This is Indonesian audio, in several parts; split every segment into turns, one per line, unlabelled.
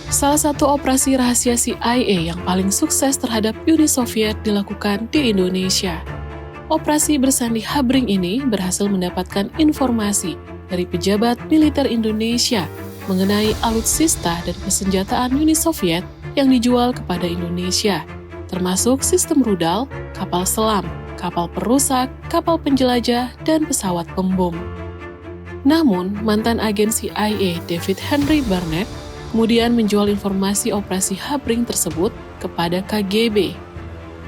Salah satu operasi rahasia CIA yang paling sukses terhadap Uni Soviet dilakukan di Indonesia. Operasi bersandi Habring ini berhasil mendapatkan informasi dari pejabat militer Indonesia mengenai alutsista dan persenjataan Uni Soviet yang dijual kepada Indonesia, termasuk sistem rudal, kapal selam, kapal perusak, kapal penjelajah, dan pesawat pembom. Namun, mantan agen CIA David Henry Barnett kemudian menjual informasi operasi Habring tersebut kepada KGB.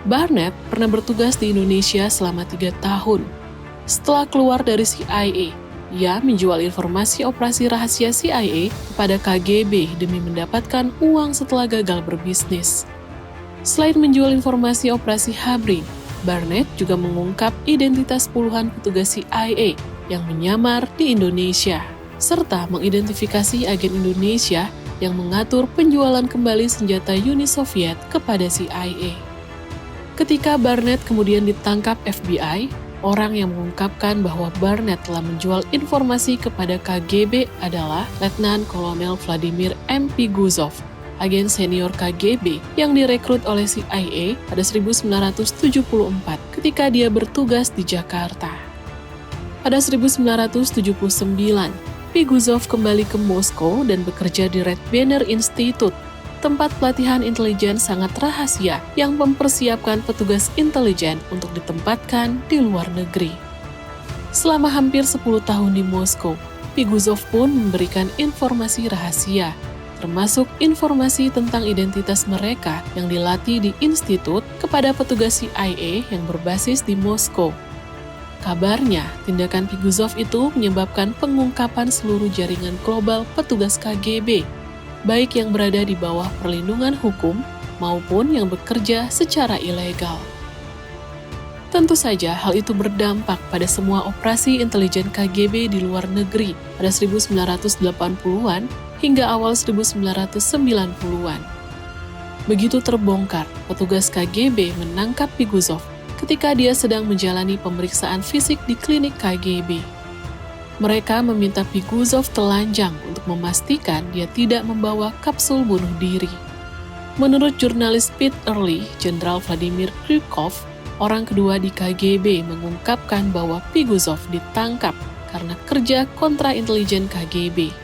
Barnett pernah bertugas di Indonesia selama 3 tahun. Setelah keluar dari CIA, ia menjual informasi operasi rahasia CIA kepada KGB demi mendapatkan uang setelah gagal berbisnis. Selain menjual informasi operasi Habring, Barnett juga mengungkap identitas puluhan petugas CIA yang menyamar di Indonesia, serta mengidentifikasi agen Indonesia yang mengatur penjualan kembali senjata Uni Soviet kepada CIA. Ketika Barnett kemudian ditangkap FBI, orang yang mengungkapkan bahwa Barnett telah menjual informasi kepada KGB adalah Letnan Kolonel Vladimir M. Piguzov, agen senior KGB yang direkrut oleh CIA pada 1974 ketika dia bertugas di Jakarta. Pada 1979, Piguzov kembali ke Moskow dan bekerja di Red Banner Institute, tempat pelatihan intelijen sangat rahasia yang mempersiapkan petugas intelijen untuk ditempatkan di luar negeri. Selama hampir 10 tahun di Moskow, Piguzov pun memberikan informasi rahasia, termasuk informasi tentang identitas mereka yang dilatih di institut kepada petugas CIA yang berbasis di Moskow. Kabarnya, tindakan Piguzov itu menyebabkan pengungkapan seluruh jaringan global petugas KGB, baik yang berada di bawah perlindungan hukum maupun yang bekerja secara ilegal. Tentu saja hal itu berdampak pada semua operasi intelijen KGB di luar negeri pada 1980-an hingga awal 1990-an. Begitu terbongkar, petugas KGB menangkap Piguzov ketika dia sedang menjalani pemeriksaan fisik di klinik KGB. Mereka meminta Piguzov telanjang untuk memastikan dia tidak membawa kapsul bunuh diri. Menurut jurnalis Pete Early, Jenderal Vladimir Krykov, orang kedua di KGB, mengungkapkan bahwa Piguzov ditangkap karena kerja kontra intelijen KGB.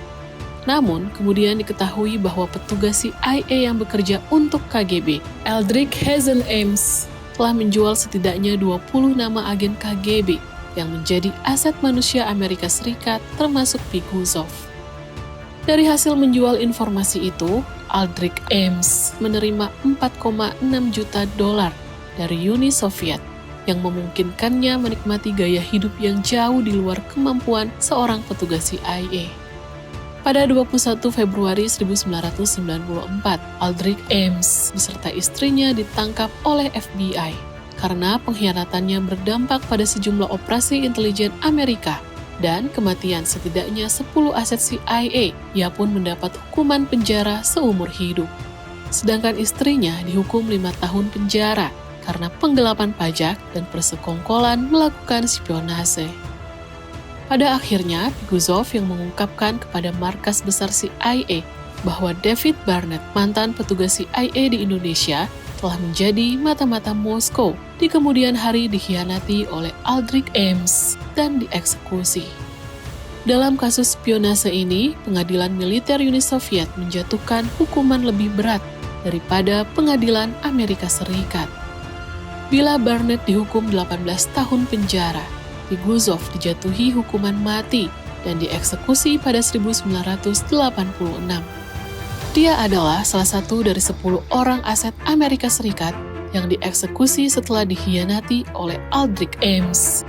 Namun, kemudian diketahui bahwa petugas CIA yang bekerja untuk KGB, Eldrick Hazen Ames, telah menjual setidaknya 20 nama agen KGB yang menjadi aset manusia Amerika Serikat termasuk Piguzov. Dari hasil menjual informasi itu, Eldrick Ames menerima $4,6 juta dari Uni Soviet yang memungkinkannya menikmati gaya hidup yang jauh di luar kemampuan seorang petugas CIA. Pada 21 Februari 1994, Eldrick Ames beserta istrinya ditangkap oleh FBI karena pengkhianatannya berdampak pada sejumlah operasi intelijen Amerika dan kematian setidaknya 10 aset CIA. Ia pun mendapat hukuman penjara seumur hidup. Sedangkan istrinya dihukum 5 tahun penjara karena penggelapan pajak dan persekongkolan melakukan spionase. Pada akhirnya, Piguzov yang mengungkapkan kepada markas besar CIA bahwa David Barnett, mantan petugas CIA di Indonesia, telah menjadi mata-mata Moskow, di kemudian hari dikhianati oleh Eldrick Ames dan dieksekusi. Dalam kasus spionase ini, pengadilan militer Uni Soviet menjatuhkan hukuman lebih berat daripada pengadilan Amerika Serikat. Bila Barnett dihukum 18 tahun penjara, Piguzov dijatuhi hukuman mati dan dieksekusi pada 1986. Dia adalah salah satu dari 10 orang aset Amerika Serikat yang dieksekusi setelah dikhianati oleh Eldrick Ames.